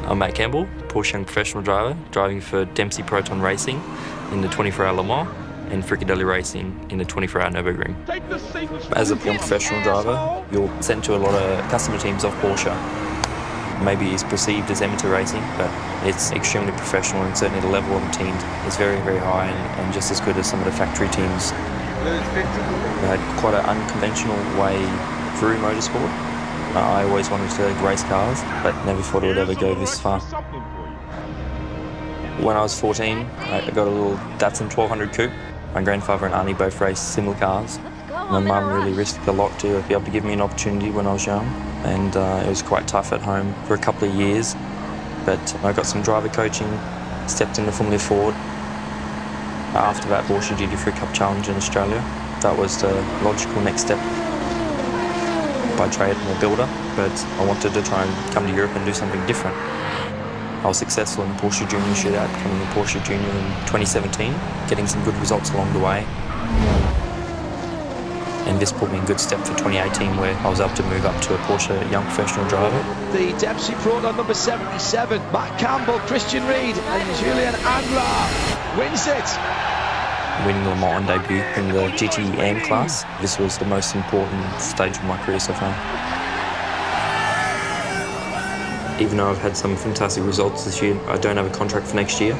I'm Matt Campbell, Porsche Young Professional Driver, driving for Dempsey Proton Racing in the 24-hour Le Mans and Fricadelli Racing in the 24-hour Nürburgring. As a young professional driver, you're sent to a lot of customer teams of Porsche. Maybe it's perceived as amateur racing, but it's extremely professional, and certainly the level of the teams is very, very high and just as good as some of the factory teams. We had quite an unconventional way through motorsport. I always wanted to race cars, but never thought it would ever go this far. When I was 14, I got a little Datsun 1200 coupe. My grandfather and auntie both raced similar cars. My mum really risked a lot to be able to give me an opportunity when I was young, and it was quite tough at home for a couple of years. But I got some driver coaching, stepped into Formula Ford. After that, Porsche GT3 Cup Challenge in Australia. That was the logical next step. By trade, I'm a builder, but I wanted to try and come to Europe and do something different. I was successful in the Porsche Junior Shootout, becoming a Porsche Junior in 2017, getting some good results along the way. And this put me in good step for 2018, where I was able to move up to a Porsche Young Professional Driver. The Dempsey Proton number 77, Matt Campbell, Christian Reed and Julian Andlar wins it. Winning the Le Mans debut in the GT-AM class, this was the most important stage of my career so far. Even though I've had some fantastic results this year, I don't have a contract for next year.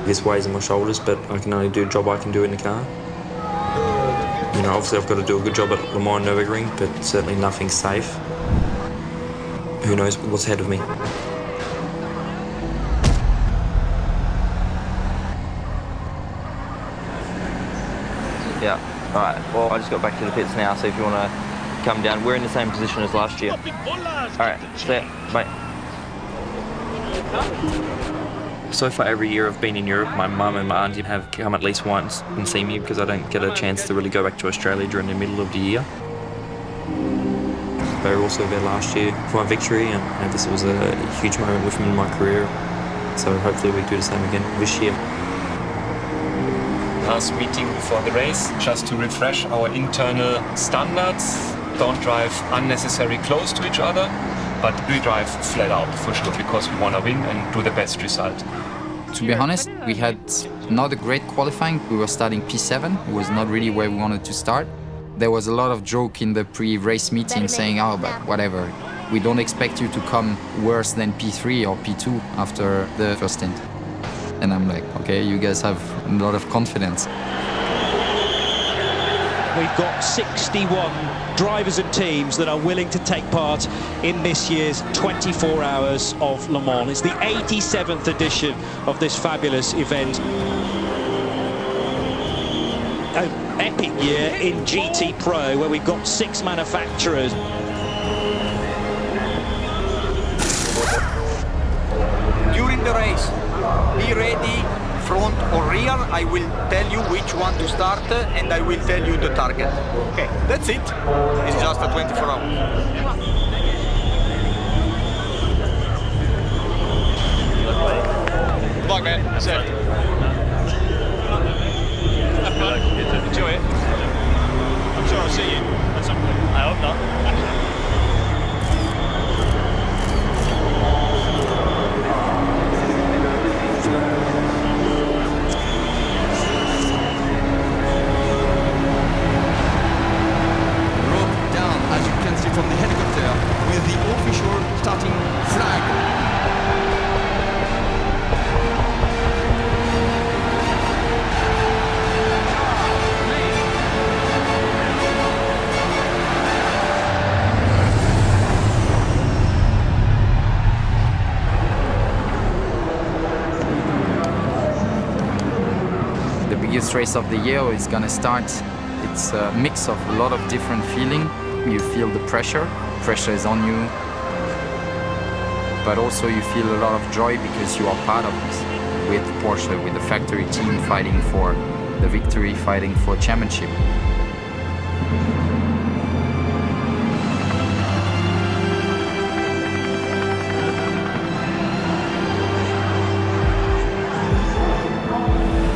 This weighs on my shoulders, but I can only do the job I can do in the car. You know, obviously I've got to do a good job at Le Mans Nürburgring, but certainly nothing safe. Who knows what's ahead of me? Yeah, alright, well I just got back to the pits now, so if you want to come down, we're in the same position as last year. Alright, see ya, bye. So far every year I've been in Europe, my mum and my auntie have come at least once and seen me because I don't get a chance to really go back to Australia during the middle of the year. They were also there last year for my victory, and this was a huge moment with them in my career, so hopefully we do the same again this year. Last meeting before the race, just to refresh our internal standards. Don't drive unnecessarily close to each other, but we drive flat out for sure because we want to win and do the best result. To be honest, we had not a great qualifying. We were starting P7. It was not really where we wanted to start. There was a lot of joke in the pre-race meeting saying, oh, but whatever. We don't expect you to come worse than P3 or P2 after the first stint. And I'm like, okay, you guys have a lot of confidence. We've got 61 drivers and teams that are willing to take part in this year's 24 Hours of Le Mans. It's the 87th edition of this fabulous event. An epic year in GT Pro, where we've got 6 manufacturers. During the race, be ready, front or rear. I will tell you which one to start and I will tell you the target. Okay, that's it. It's just a 24 hours. Good luck, man. That's it. Enjoy it. I'm sure I'll see you at some point. I hope not. From the helicopter with the official starting flag. The biggest race of the year is gonna start. It's a mix of a lot of different feelings. You feel the pressure is on you, but also you feel a lot of joy because you are part of this with Porsche, with the factory team fighting for the victory, fighting for championship.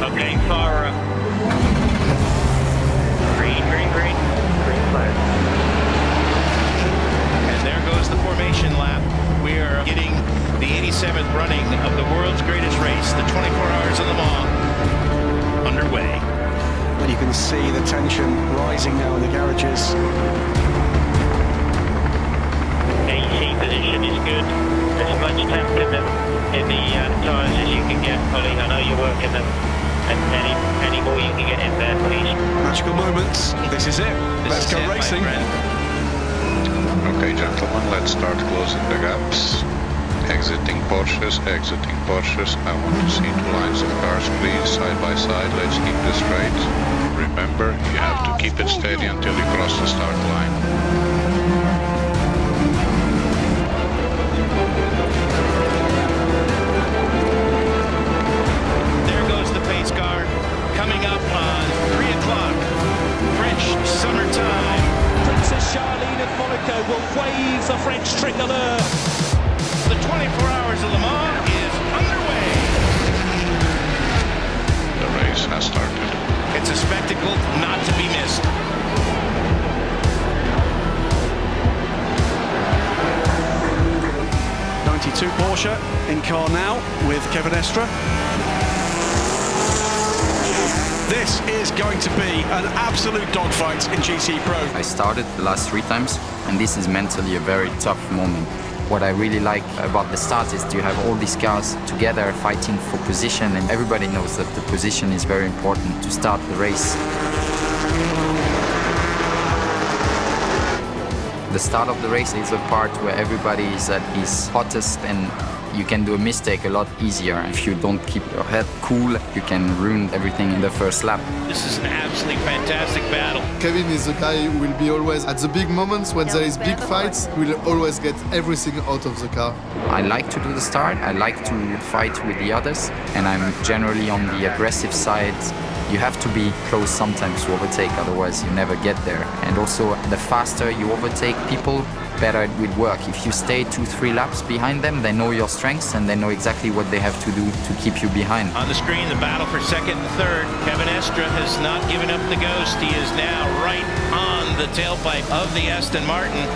Okay, for green flag. And there goes the formation lap. We're 87th running of the world's greatest race, the 24 Hours of Le Mans, underway. And you can see the tension rising now in the garages. AC position is good. As much temp in the tyres as you can get, Ollie. I know you're working them. And any more you can get in there, please. Magical moments. This is it. Let's go racing. Okay, gentlemen, let's start closing the gaps. Exiting Porsches. I want to see two lines of cars, please, side by side. Let's keep this straight. Remember, you have to keep it steady until you cross the start line. There goes the pace car, coming up on 3 o'clock, French summertime. Princess Charlene of Monaco will wave the French tricolor. The 24 Hours of Le Mans is underway. The race has started. It's a spectacle not to be missed. '92 Porsche in car now with Kevin Estre. This is going to be an absolute dogfight in GT Pro. I started the last 3 times, and this is mentally a very tough moment. What I really like about the start is you have all these cars together fighting for position, and everybody knows that the position is very important to start the race. The start of the race is a part where everybody is at his hottest, and you can do a mistake a lot easier. If you don't keep your head cool, you can ruin everything in the first lap. This is an absolutely fantastic battle. Kevin is the guy who will be always at the big moments when there is big fights, will always get everything out of the car. I like to do the start, I like to fight with the others, and I'm generally on the aggressive side. You have to be close sometimes to overtake, otherwise you never get there. And also, the faster you overtake people, better it will work. If you stay 2-3 laps behind them, they know your strengths and they know exactly what they have to do to keep you behind. On the screen, the battle for second and third. Kevin Estre has not given up the ghost. He is now right on the tailpipe of the Aston Martin.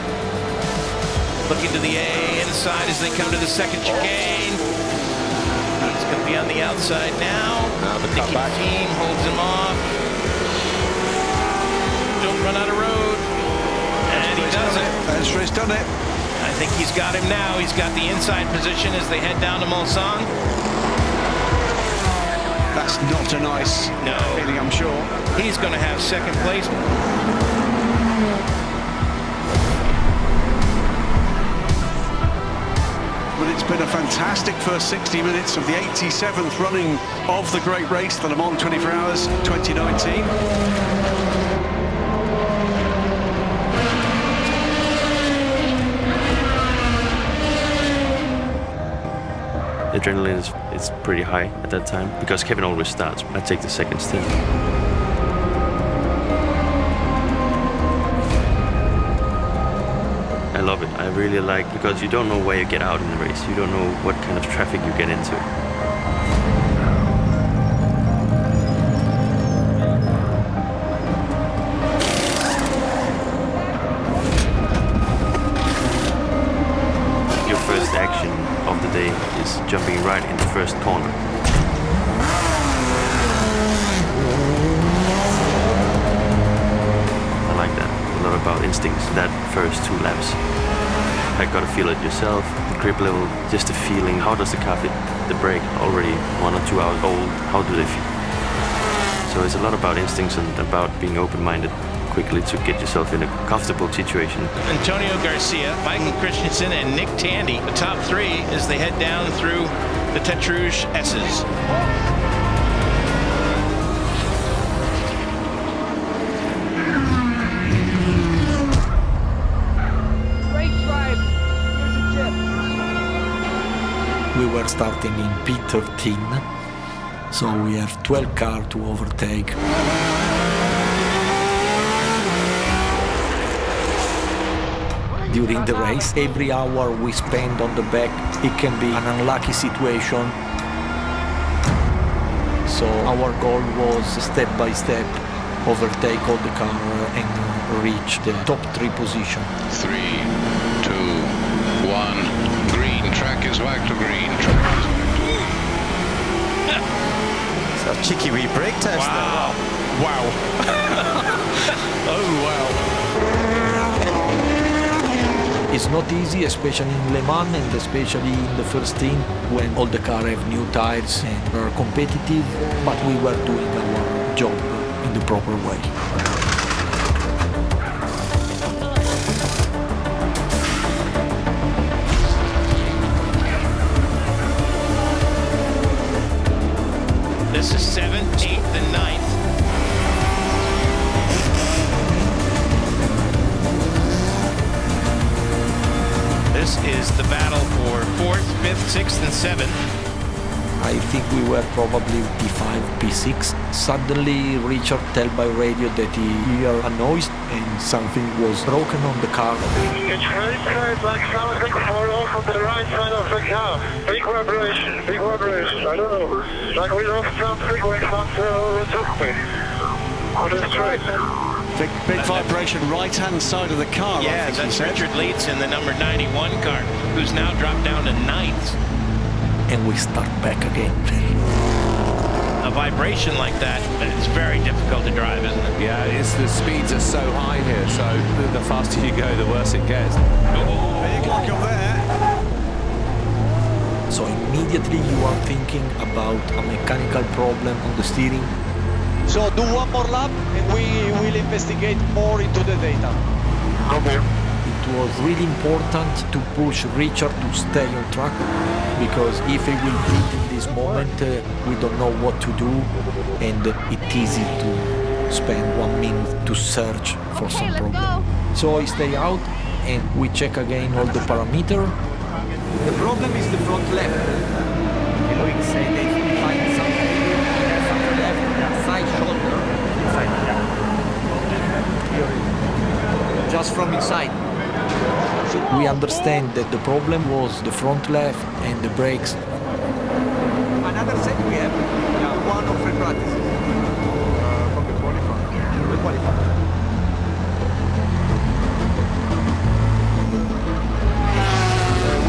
Looking to the A inside as they come to the second chicane. He's going to be on the outside now. Now the Nicky cutback. team holds him off. Don't run out of road. And he does it. Estre's done it. I think he's got him now. He's got the inside position as they head down to Mulsanne. That's not a nice feeling, I'm sure. He's going to have second place. But it's been a fantastic first 60 minutes of the 87th running of the great race, the Le Mans 24 Hours 2019. The adrenaline is pretty high at that time because Kevin always starts. I take the second stint. I love it. I really like because you don't know where you get out in the race. You don't know what kind of traffic you get into. Your first action of the day is jumping right in the first corner. I like that. A lot about instincts, that first 2 laps. I gotta feel it yourself, the grip level, just the feeling. How does the car fit the brake? Already 1 or 2 hours old, how do they feel? So it's a lot about instincts and about being open-minded quickly to get yourself in a comfortable situation. Antonio Garcia, Michael Christensen, and Nick Tandy, the top 3 as they head down through the Tête Rouge S's. We were starting in P13, so we have 12 cars to overtake. During the race, every hour we spend on the back, it can be an unlucky situation. So our goal was step by step, overtake all the car and reach the top 3 position. 3, 2, 1. Green track is back to green, track is back to green. So a cheeky wee brake test Wow. Wow. Oh, wow. It's not easy, especially in Le Mans and especially in the first team when all the cars have new tires and are competitive, but we were doing our job in the proper way. This is 7th, 8th, and 9th. This is the battle for 4th, 5th, 6th, and 7th. I think we were probably P5, P6. Suddenly Richard tell by radio that he heard a noise and something was broken on the car. It's very strange, like something fall off on the right side of the car. Big vibration, I don't know. Like we lost something when something overtook me. On the straight. Big vibration right-hand side of the car. Yeah, that's Richard Leeds in the number 91 car, who's now dropped down to 9th. And we start back again. A vibration like that, it's very difficult to drive, isn't it? Yeah, the speeds are so high here, so the faster you go, the worse it gets. Big lock up there. So immediately you are thinking about a mechanical problem on the steering. So do one more lap and we will investigate more into the data. Okay. It was really important to push Richard to stay on track, because if he will beat in this moment, we don't know what to do, and it's easy to spend 1 minute to search for some problem. So I stay out and we check again all the parameters. The problem is the front left. Loic said that he finds something on the left, that side shoulder, just from inside. We understand that the problem was the front left and the brakes. Another set we have, one of the practices. From the qualifier. The qualifier.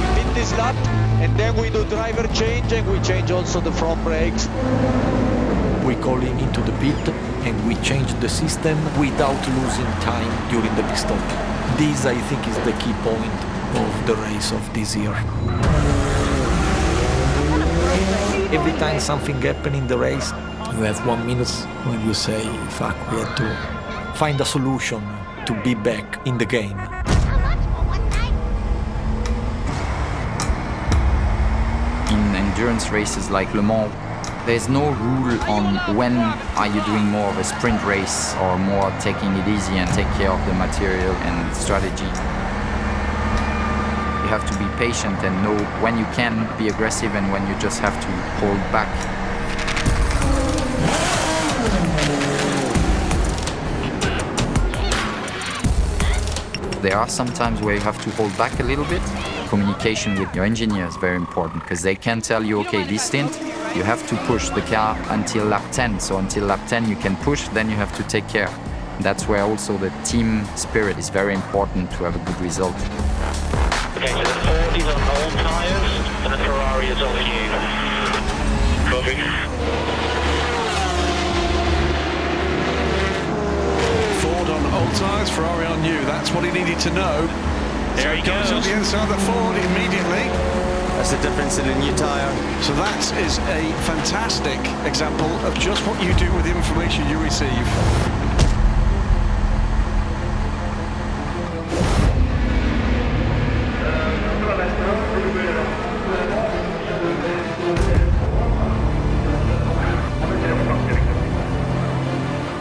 We beat this lap, and then we do driver change, and we change also the front brakes. We call him into the pit, and we change the system without losing time during the pit stop. This, I think, is the key point of the race of this year. Every time something happens in the race, you have 1 minute when you say, fuck, we have to find a solution to be back in the game. In endurance races like Le Mans, there's no rule on when are you doing more of a sprint race or more taking it easy and take care of the material and strategy. You have to be patient and know when you can be aggressive and when you just have to hold back. There are some times where you have to hold back a little bit. Communication with your engineer is very important, because they can tell you, okay, this stint, you have to push the car until lap 10. So until lap 10 you can push, then you have to take care. That's where also the team spirit is very important to have a good result. Okay, so the Ford is on old tyres and the Ferrari is on new. Copy. Ford on old tyres, Ferrari on new. That's what he needed to know. There he goes on the inside of the Ford immediately. That's the difference in a new tyre. So that is a fantastic example of just what you do with the information you receive.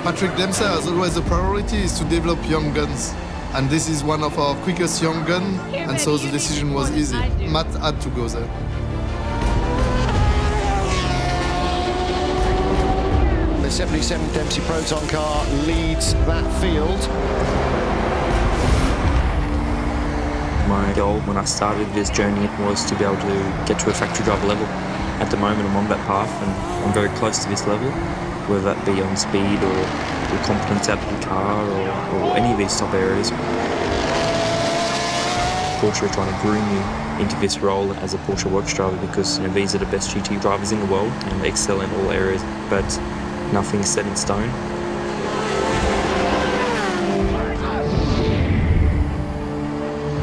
Patrick Dempsey has always a priority is to develop young guns. And this is one of our quickest young guns, and so the decision was easy. Matt had to go there. The 77 Dempsey Proton car leads that field. My goal when I started this journey was to be able to get to a factory driver level. At the moment I'm on that path and I'm very close to this level, whether that be on speed or competence out of the car or any of these top areas. Porsche are trying to groom you into this role as a Porsche works driver because these are the best GT drivers in the world and they excel in all areas, but nothing's set in stone.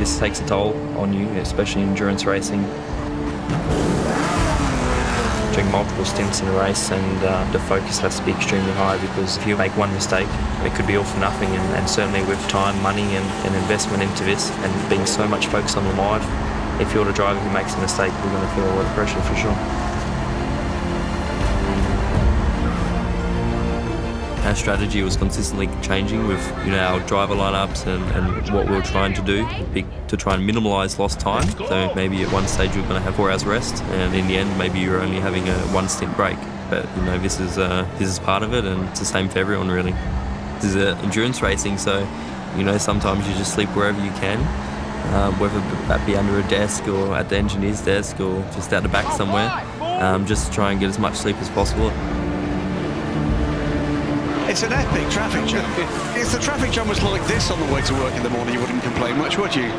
This takes a toll on you, especially in endurance racing. Doing multiple stints in a race and the focus has to be extremely high because if you make one mistake, it could be all for nothing, and certainly with time, money and investment into this and being so much focus on the live, if you're the driver who makes a mistake, you're going to feel a lot of pressure for sure. Our strategy was consistently changing with our driver lineups and what we were trying to do to try and minimise lost time. So maybe at one stage you're going to have 4 hours rest, and in the end maybe you're only having a 1 stint break. But this is part of it, and it's the same for everyone really. This is endurance racing, so sometimes you just sleep wherever you can, whether that be under a desk or at the engineer's desk or just out the back somewhere, just to try and get as much sleep as possible. It's an epic traffic jam. If the traffic jam was like this on the way to work in the morning, you wouldn't complain much, would you?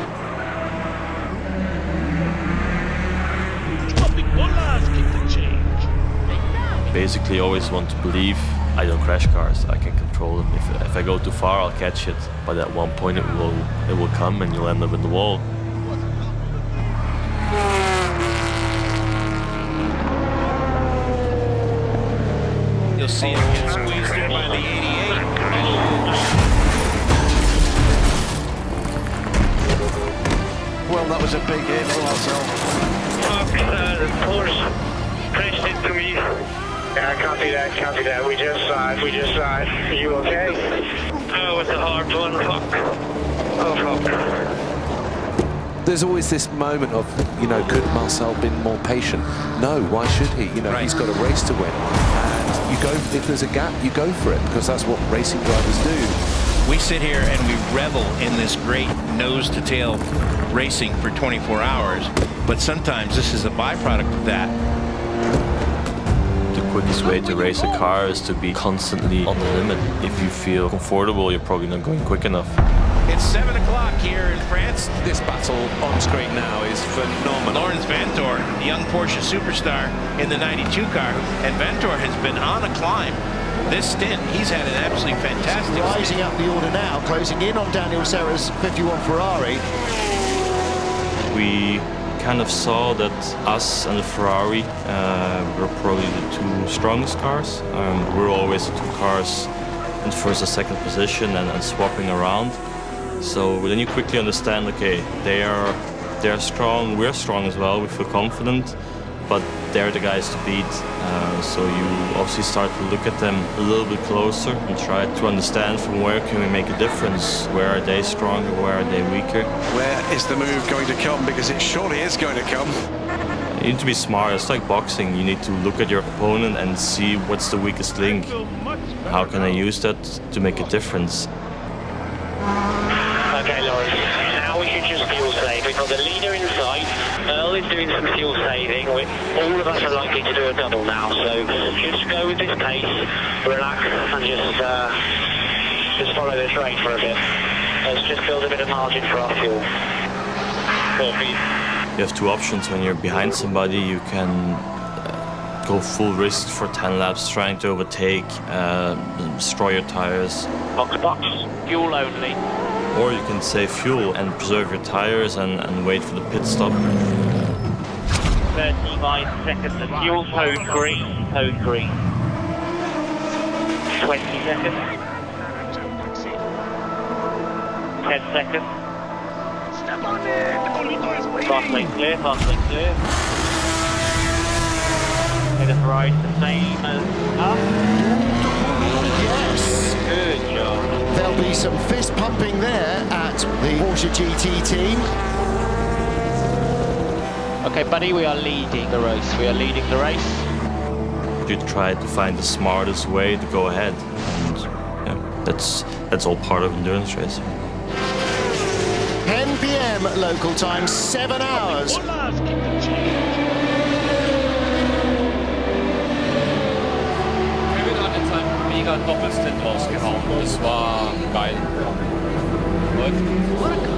Basically, always want to believe I don't crash cars. I can control them. If I go too far, I'll catch it. But at one point, it will come, and you'll end up in the wall. You'll see him get squeezed in by the 88. Well, that was a big hit for ourselves. The Porsche crashed into me. Yeah, copy that. We just saw it. Are you okay? Oh, it's a hard one. Fuck. Oh, fuck. There's always this moment of, could Marcel been more patient? No, why should he? He's got a race to win. And you go, if there's a gap, you go for it, because that's what racing drivers do. We sit here and we revel in this great nose-to-tail racing for 24 hours, but sometimes this is a byproduct of that. The quickest way to race a car is to be constantly on the limit. If you feel comfortable, you're probably not going quick enough. It's 7 o'clock here in France. This battle on screen now is phenomenal. Laurens Vanthoor, young Porsche superstar in the 92 car, and Vanthoor has been on a climb. This stint, he's had an absolutely fantastic Rising up the order now, closing in on Daniel Serra's 51 Ferrari. We kind of saw that us and the Ferrari were probably the 2 strongest cars. We were always the 2 cars in first or second position and swapping around. So then you quickly understand, okay, they are strong, we're strong as well, we feel confident, but they're the guys to beat. So you obviously start to look at them a little bit closer and try to understand from where can we make a difference, where are they stronger, where are they weaker. Where is the move going to come? Because it surely is going to come. You need to be smart. It's like boxing. You need to look at your opponent and see what's the weakest link. How can I use that to make a difference? Okay, Lawrence, now we should just fuel save. We've got the leader in sight. Earl is doing some fuel saving. All of us are likely to do a double now, so just go with this pace, relax, and just follow this rate for a bit. Let's just build a bit of margin for our fuel. You have 2 options. When you're behind somebody, you can go full risk for 10 laps, trying to overtake, destroy your tires. Box, fuel only. Or you can save fuel and preserve your tires and wait for the pit stop. 35 seconds of fuel, code green. 20 seconds. 10 seconds. Fast lane clear. Head of right, the same as up. Yes. Good job. There'll be some fist pumping there at the Porsche GT team. Okay, buddy, we are leading the race. You try to find the smartest way to go ahead, and that's all part of endurance racing. 10 p.m. local time, 7 hours. Mega Doppelstint rausgehauen. Das war geil.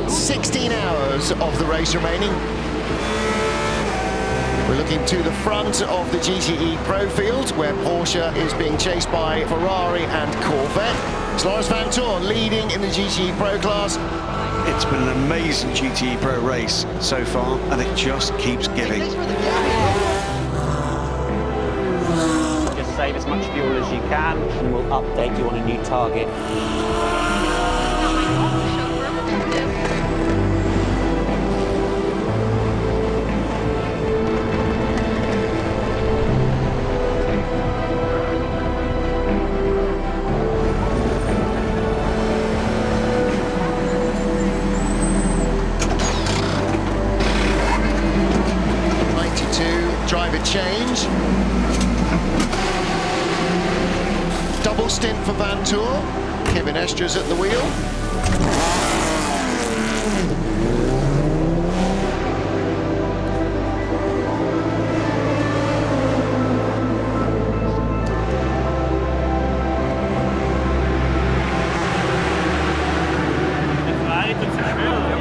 16 hours of the race remaining. We're looking to the front of the GTE Pro field, where Porsche is being chased by Ferrari and Corvette. It's Lawrence Vanthoor leading in the GTE Pro class. It's been an amazing GTE Pro race so far, and it just keeps giving. Just save as much fuel as you can, and we'll update you on a new target. 92, driver change. Double stint for Vanthoor. Kevin Estra's at the wheel.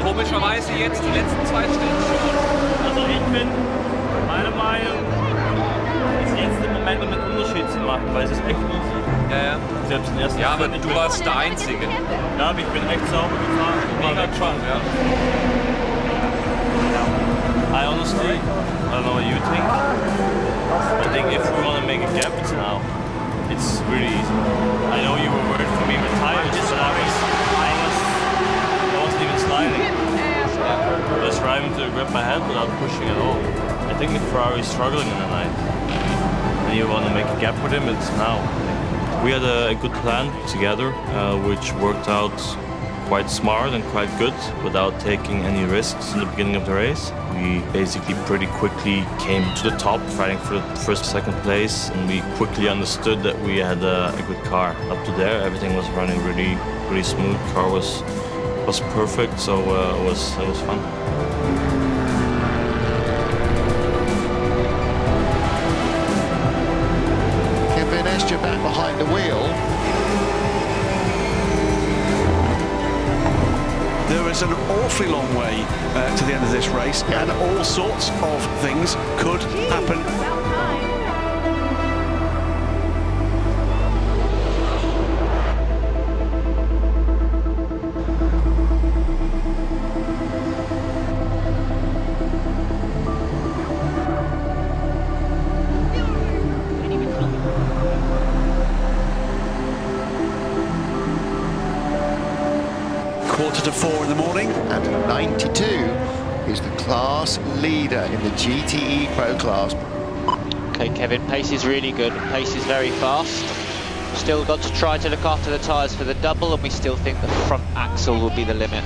Komischerweise jetzt die letzten 2 Stunden schon. Also ich bin, meine Meinung, ist jetzt im Moment um einen Unterschied zu machen, weil es ist echt easy. Ja. Selbst im ersten Ja, aber du warst der Einzige. Ja, aber ich bin echt sauber gefahren. Mega schon, ja. I honestly, I don't know what you think. I think if we want to make a gap, it's now. It's really easy. I know you were worried for me with tires, but I wasn't even sliding. Just driving to grab my head without pushing at all. I think if Ferrari's struggling in the night and you want to make a gap with him, it's now. We had a good plan together, which worked out quite smart and quite good without taking any risks in the beginning of the race. We basically pretty quickly came to the top, fighting for the first, second place, and we quickly understood that we had a good car. Up to there, everything was running really smooth. Car was perfect, so it was fun. Kevin Estra back behind the wheel. There is an awfully long way to the end of this race, and all sorts of things could happen. Quarter to 4 in the morning. And 92 is the class leader in the GTE Pro class. Okay, Kevin, pace is really good. Pace is very fast. Still got to try to look after the tyres for the double, and we still think the front axle will be the limit.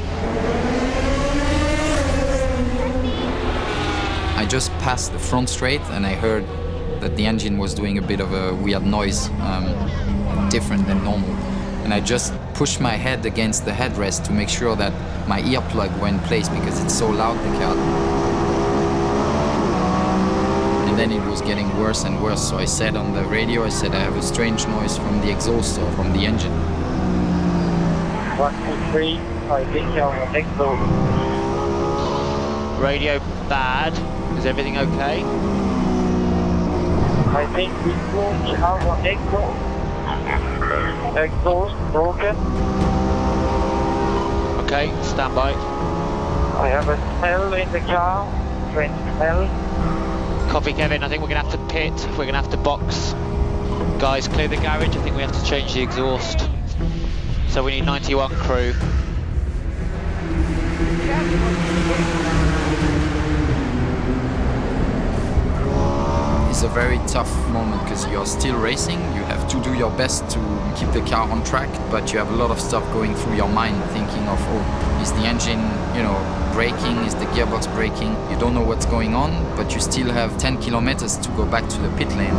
I just passed the front straight and I heard that the engine was doing a bit of a weird noise, different than normal. And I just pushed my head against the headrest to make sure that my earplug were in place because it's so loud, the car. And then it was getting worse and worse. So I said on the radio, I said I have a strange noise from the exhaust or from the engine. 1, 2, 3, I think you're next zone. Radio bad. Is everything okay? I think we have an exhaust broken. Okay, stand by. I have a smell in the car, strange smell. Copy, Kevin. I think we're going to have to pit. We're going to have to box. Guys, clear the garage. I think we have to change the exhaust. So we need 91 crew. It's a very tough moment because you're still racing. You have to do your best to keep the car on track, but you have a lot of stuff going through your mind, thinking of, oh, is the engine, braking? Is the gearbox braking? You don't know what's going on, but you still have 10 kilometers to go back to the pit lane.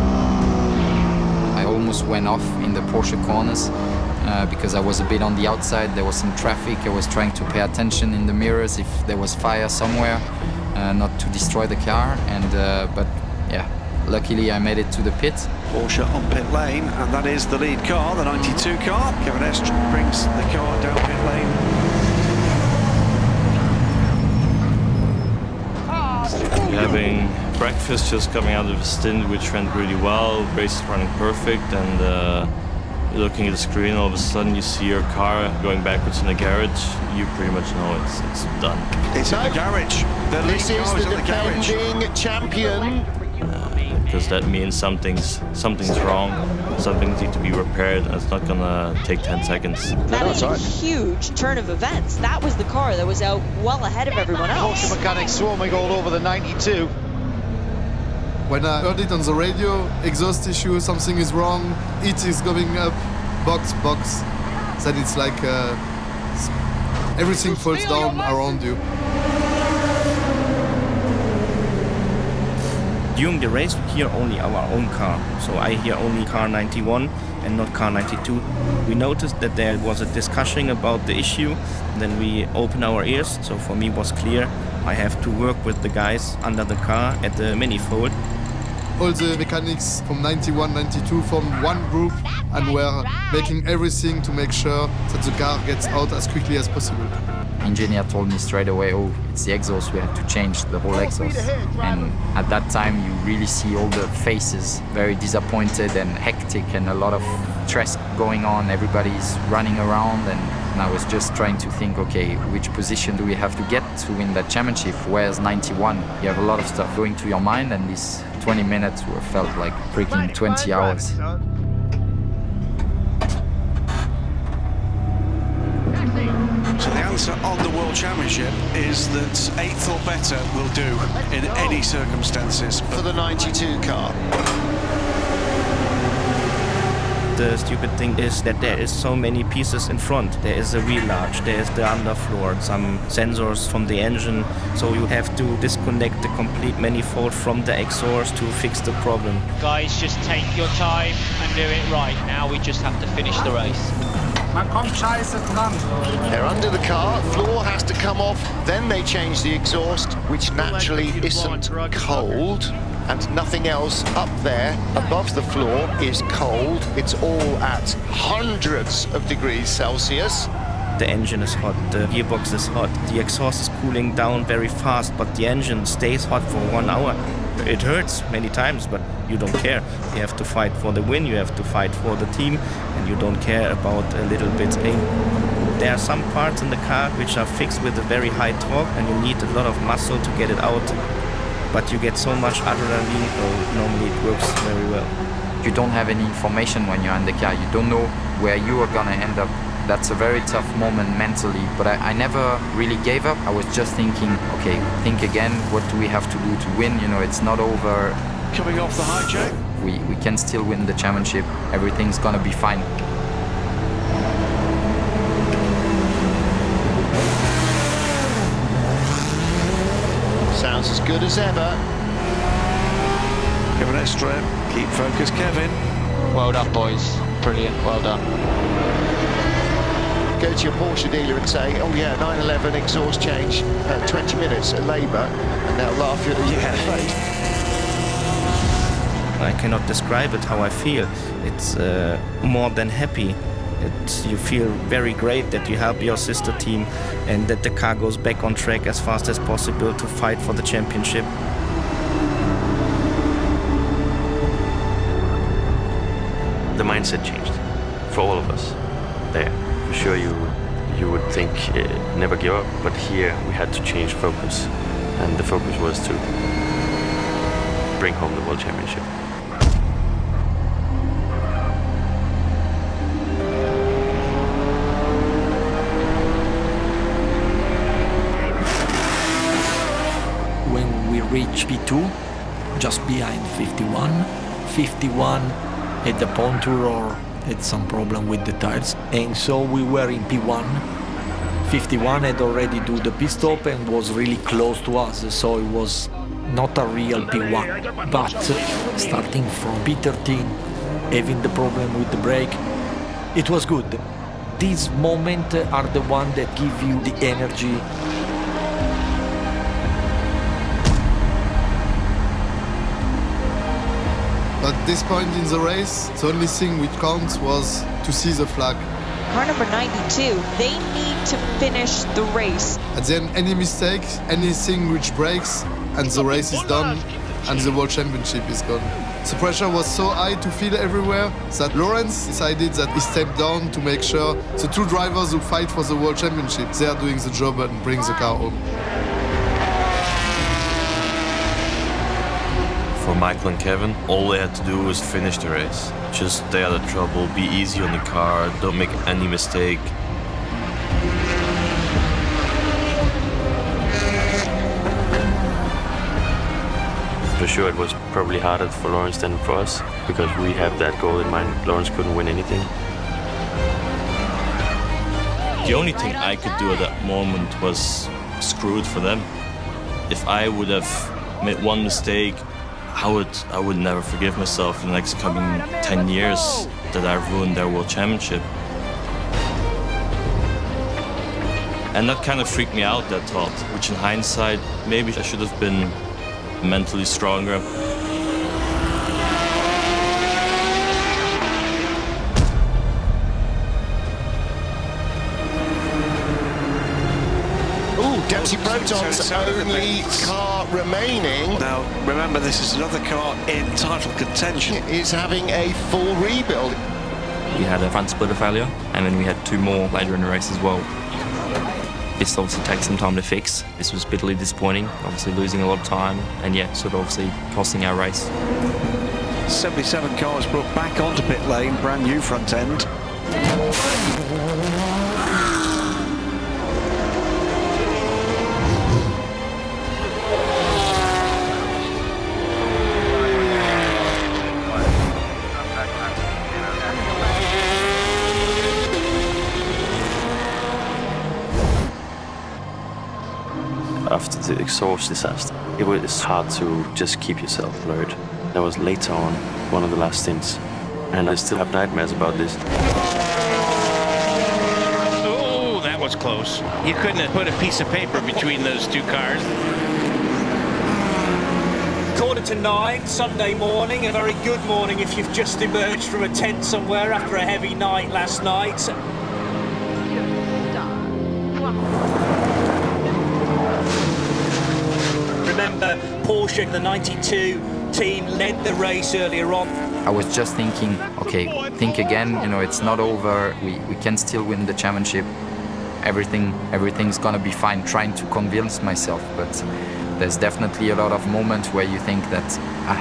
I almost went off in the Porsche corners because I was a bit on the outside. There was some traffic. I was trying to pay attention in the mirrors if there was fire somewhere, not to destroy the car. But yeah. Luckily, I made it to the pit. Porsche on pit lane, and that is the lead car, the 92 car. Kevin Estra brings the car down pit lane. having breakfast, just coming out of a stint which went really well, race is running perfect, and you're looking at the screen, all of a sudden you see your car going backwards in the garage, you pretty much know it's done. It's in the garage. The lead This is car is the in the garage. defending champion. Because that means something's wrong, some things need to be repaired, and it's not gonna take 10 seconds. That is a huge turn of events. That was the car that was out well ahead of everyone else. Porsche mechanics swarming all over the 92. When I heard it on the radio, exhaust issue, something is wrong, it is going up, box. Then it's like everything falls down around you. During the race, we hear only our own car. So I hear only car 91 and not car 92. We noticed that there was a discussion about the issue. Then we opened our ears. So for me it was clear I have to work with the guys under the car at the manifold. All the mechanics from 91, 92 formed one group and were making everything to make sure that the car gets out as quickly as possible. Engineer told me straight away, oh, it's the exhaust, we have to change the whole exhaust. And at that time you really see all the faces very disappointed and hectic and a lot of stress going on, everybody's running around, and I was just trying to think, okay, which position do we have to get to win that championship? Where's 91? You have a lot of stuff going to your mind, and these 20 minutes were felt like freaking 20 hours. So the answer on the World Championship is that 8th or better will do in any circumstances. For the 92 car. The stupid thing is that there is so many pieces in front. There is a wheel arch, there is the underfloor, some sensors from the engine. So you have to disconnect the complete manifold from the exhaust to fix the problem. Guys, just take your time and do it right. Now we just have to finish the race. They're under the car, floor has to come off, then they change the exhaust, which naturally isn't cold, and nothing else up there above the floor is cold. It's all at hundreds of degrees Celsius. The engine is hot, the gearbox is hot, the exhaust is cooling down very fast, but the engine stays hot for 1 hour. It hurts many times, but you don't care. You have to fight for the win, you have to fight for the team, and you don't care about a little bit pain. There are some parts in the car which are fixed with a very high torque, and you need a lot of muscle to get it out. But you get so much adrenaline, so normally it works very well. You don't have any information when you're in the car. You don't know where you are gonna end up. That's a very tough moment mentally, but I never really gave up. I was just thinking, okay, think again, what do we have to do to win? You know, it's not over. Coming off the hijack. We can still win the championship. Everything's gonna be fine. Sounds as good as ever. Kevin Estre, keep focused, Kevin. Well done, boys. Brilliant, well done. Go to your Porsche dealer and say, oh yeah, 911 exhaust change, 20 minutes at labour, and they'll laugh you in the face. I cannot describe it how I feel. It's more than happy. You feel very great that you help your sister team and that the car goes back on track as fast as possible to fight for the championship. The mindset changed for all of us there. For sure you would think never give up, but here we had to change focus, and the focus was to bring home the World Championship. When we reached P2, just behind 51, 51 at the pontour or had some problem with the tires, and so we were in P1. 51 had already do the pit stop and was really close to us, so it was not a real P1. But starting from P13, having the problem with the brake, it was good. These moments are the ones that give you the energy. At this point in the race, the only thing which counts was to see the flag. Car number 92, they need to finish the race. At the end, any mistake, anything which breaks, and the race is done, and the World Championship is gone. The pressure was so high to feel everywhere that Lawrence decided that he stepped down to make sure the two drivers who fight for the World Championship, they are doing the job and bring the car home. For Michael and Kevin, all they had to do was finish the race. Just stay out of trouble, be easy on the car, don't make any mistake. For sure, it was probably harder for Lawrence than for us, because we have that goal in mind. Lawrence couldn't win anything. The only thing I could do at that moment was screw it for them. If I would have made one mistake, I would never forgive myself in the next coming 10 years that I've ruined their World Championship. And that kind of freaked me out, that thought, which in hindsight, maybe I should have been mentally stronger. Dempsey Proton's only car remaining. Now, remember, this is another car in title contention. Is having a full rebuild. We had a front splitter failure, and then we had two more later in the race as well. This obviously takes some time to fix. This was bitterly disappointing, obviously losing a lot of time, and yet sort of obviously costing our race. 77 cars brought back onto pit lane, brand new front end. After the exhaust disaster, it was hard to just keep yourself alert. That was later on, one of the last stints, and I still have nightmares about this. Oh, that was close. You couldn't have put a piece of paper between those two cars. 8:45, Sunday morning, a very good morning if you've just emerged from a tent somewhere after a heavy night last night. Remember, Porsche, the 92 team, led the race earlier on. I was just thinking, okay, think again, you know, it's not over, we can still win the championship. Everything's gonna be fine, trying to convince myself, but there's definitely a lot of moments where you think that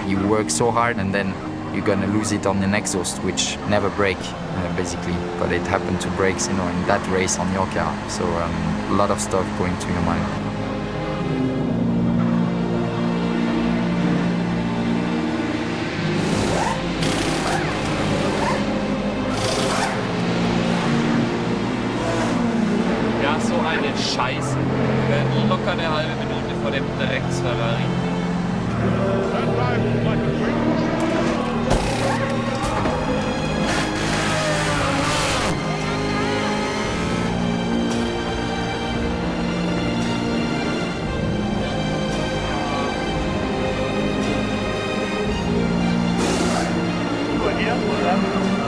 you work so hard and then you're gonna lose it on an exhaust, which never break, basically. But it happened to break, you know, in that race on your car. So a lot of stuff going through your mind. Ja, so eine Scheiße. Wir werden locker eine halbe Minute vor dem Drecksferrari.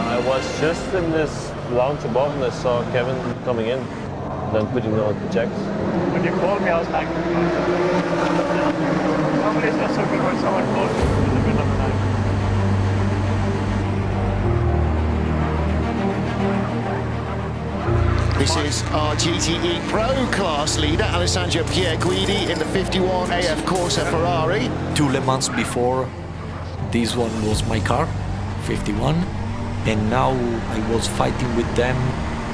I was just in this lounge above and I saw Kevin coming in, then putting on the checks. When you called me, I was like, normally it's not so good when someone calls me in the middle of the night. This is our GTE Pro class leader, Alessandro Pierguidi, in the 51 AF Corsa Ferrari. 2 Le Mans before, this one was my car, 51, and now I was fighting with them.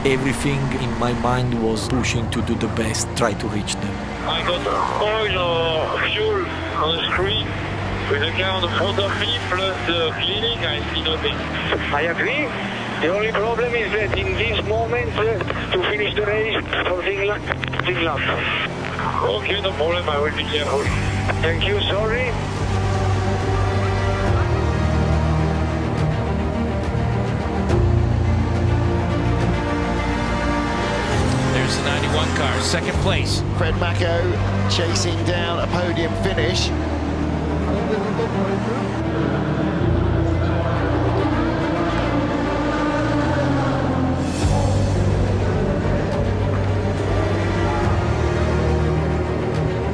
Everything in my mind was pushing to do the best, try to reach them. I got oil or fuel on the screen. With the car in front of me, plus the cleaning, I see nothing. I agree. The only problem is that in this moment, to finish the race, something like okay, no problem, I will be careful. Thank you, sorry. There's the 91 car, second place. Fred Macko chasing down a podium finish.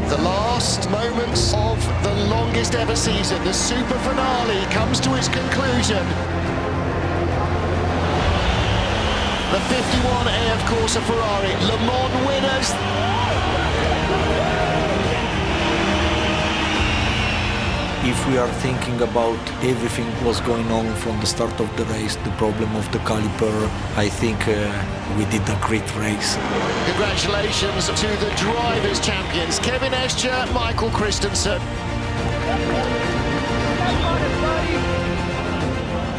The last moments of biggest ever season. The super finale comes to its conclusion. The 51A, of course, a Ferrari. Le Mans winners. If we are thinking about everything was going on from the start of the race, the problem of the caliper, I think we did a great race. Congratulations to the drivers' champions, Kevin Escher, Michael Christensen.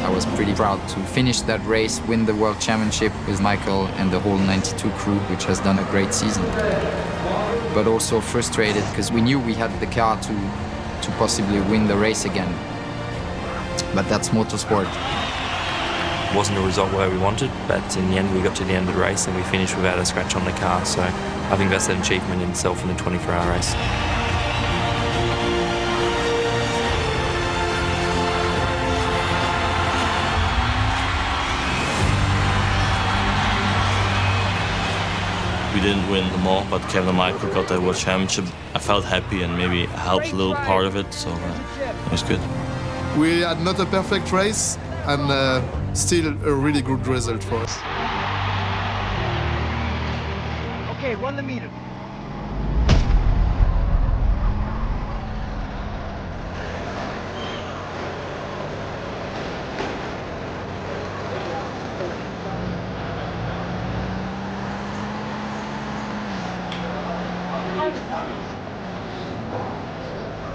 I was pretty proud to finish that race, win the World Championship with Michael and the whole 92 crew, which has done a great season. But also frustrated because we knew we had the car to possibly win the race again. But that's motorsport. Wasn't a result where we wanted, but in the end we got to the end of the race and we finished without a scratch on the car, so I think that's an achievement in itself in a 24-hour race. We didn't win the Mans, but Kevin and Michael got the World Championship. I felt happy and maybe helped a little part of it, so it was good. We had not a perfect race and still a really good result for us. Okay, run the meter.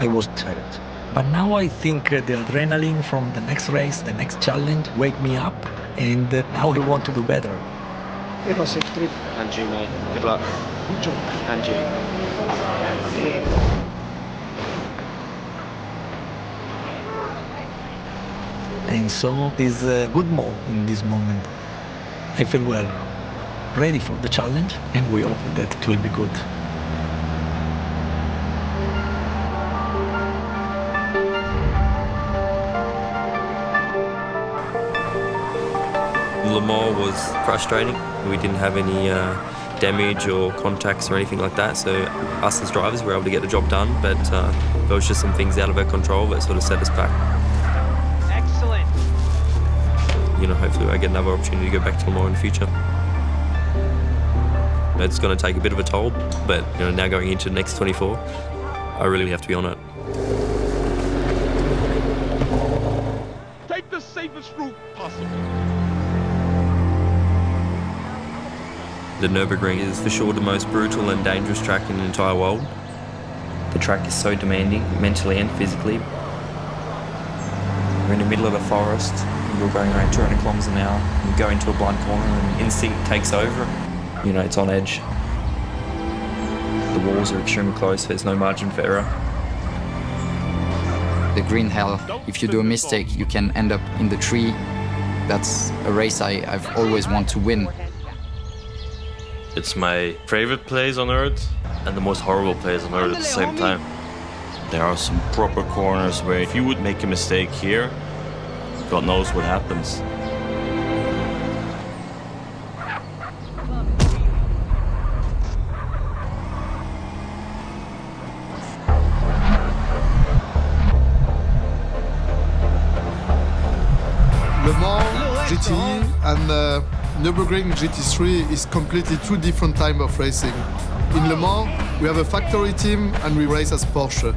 I was tired. But now I think the adrenaline from the next race, the next challenge, wake me up, and now I want to do better. It was a trip. And you, mate. Good luck. Good job. And you. And so it is a good move in this moment. I feel well, ready for the challenge, and we hope that it will be good. Le Mans was frustrating. We didn't have any damage or contacts or anything like that, so us as drivers were able to get the job done, but there was just some things out of our control that sort of set us back. Excellent. You know, hopefully I get another opportunity to go back to Le Mans in the future. It's going to take a bit of a toll, but you know, now going into the next 24, I really have to be on it. Take the safest route possible. The Nürburgring is for sure the most brutal and dangerous track in the entire world. The track is so demanding, mentally and physically. We're in the middle of the forest, you're going around 200 kilometers an hour, you go into a blind corner and instinct takes over. You know, it's on edge. The walls are extremely close, there's no margin for error. The green hell, if you do a mistake, you can end up in the tree. That's a race I've always wanted to win. It's my favorite place on Earth and the most horrible place on Earth at the same time. There are some proper corners where if you would make a mistake here, God knows what happens. Le Mans GTE and Nürburgring GT3 is completely two different types of racing. In Le Mans, we have a factory team and we race as Porsche.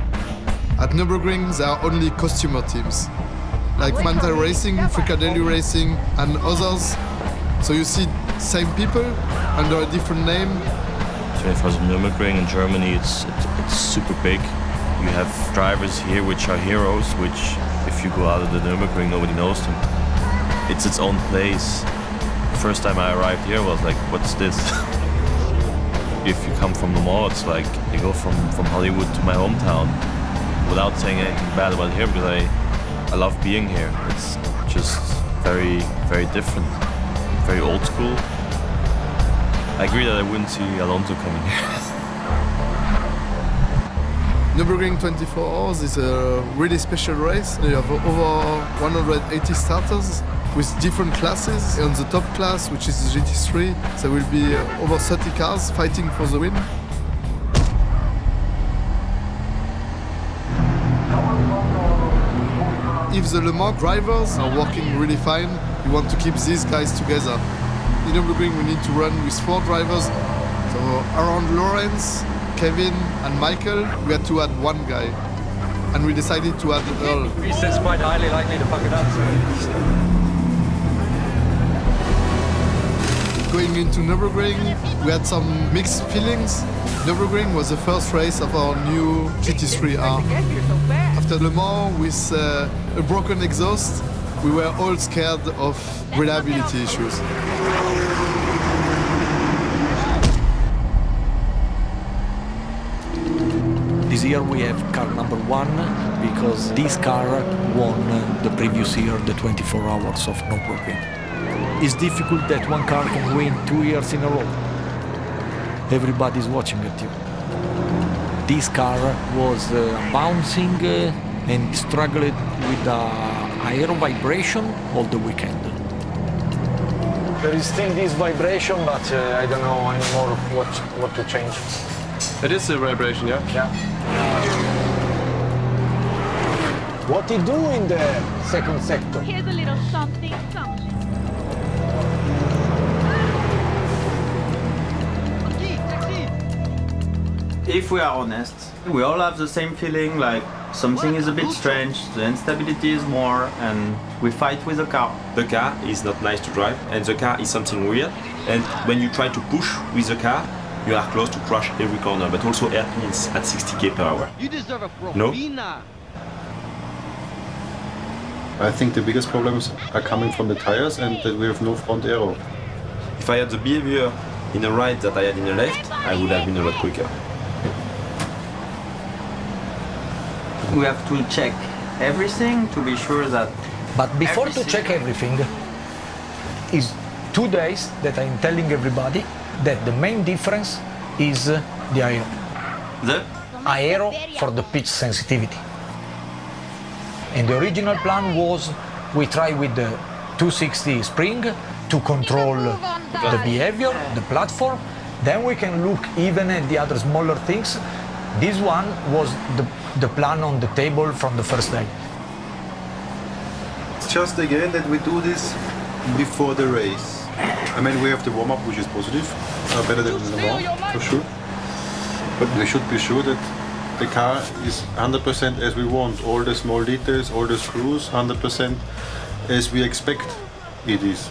At Nürburgring, there are only customer teams, like Mantel Racing, Fricadeli Racing, and others. So you see same people under a different name. 24 Hours of Nürburgring in Germany, it's super big. You have drivers here which are heroes, which if you go out of the Nürburgring, nobody knows them. It's its own place. The first time I arrived here, I was like, what's this? If you come from Le Mans, it's like you go from Hollywood to my hometown without saying anything bad about here, because I love being here. It's just very, very different, very old school. I agree that I wouldn't see Alonso coming here. Nürburgring 24 Hours is a really special race. You have over 180 starters with different classes. On the top class, which is the GT3, there will be over 30 cars fighting for the win. if the Le Mans drivers are working really fine, we want to keep these guys together. In Nürburgring, we need to run with 4 drivers. So around Lawrence, Kevin, and Michael, we had to add 1 guy. And we decided to add Earl. It's quite highly likely to fuck it up. Going into Nürburgring, we had some mixed feelings. Nürburgring was the first race of our new GT3R. After Le Mans with a broken exhaust, we were all scared of reliability issues. This year we have car number 1 because this car won the previous year the 24 hours of Nürburgring. It's difficult that one car can win 2 years in a row. Everybody's watching at you. This car was bouncing and struggled with aero vibration all the weekend. There is still this vibration, but I don't know anymore what to change. It is a vibration, yeah? Yeah. What do you do in the second sector? Here's a little something. If we are honest, we all have the same feeling, like something is a bit strange, the instability is more, and we fight with the car. The car is not nice to drive, and the car is something weird. And when you try to push with the car, you are close to crash every corner, but also airpins at 60 km/h. You deserve a No? I think the biggest problems are coming from the tires and that we have no front aero. If I had the behavior in the right that I had in the left, I would have been a lot quicker. We have to check everything to be sure that... But before to check everything, is 2 days that I'm telling everybody that the main difference is the aero. The? Aero for the pitch sensitivity. And the original plan was we try with the 260 spring to control the behavior, the platform, then we can look even at the other smaller things. This one was the plan on the table from the first day. It's just again that we do this before the race. I mean, we have the warm-up, which is positive, better than Le Mans, for sure. But we should be sure that the car is 100% as we want. All the small details, all the screws, 100% as we expect it is.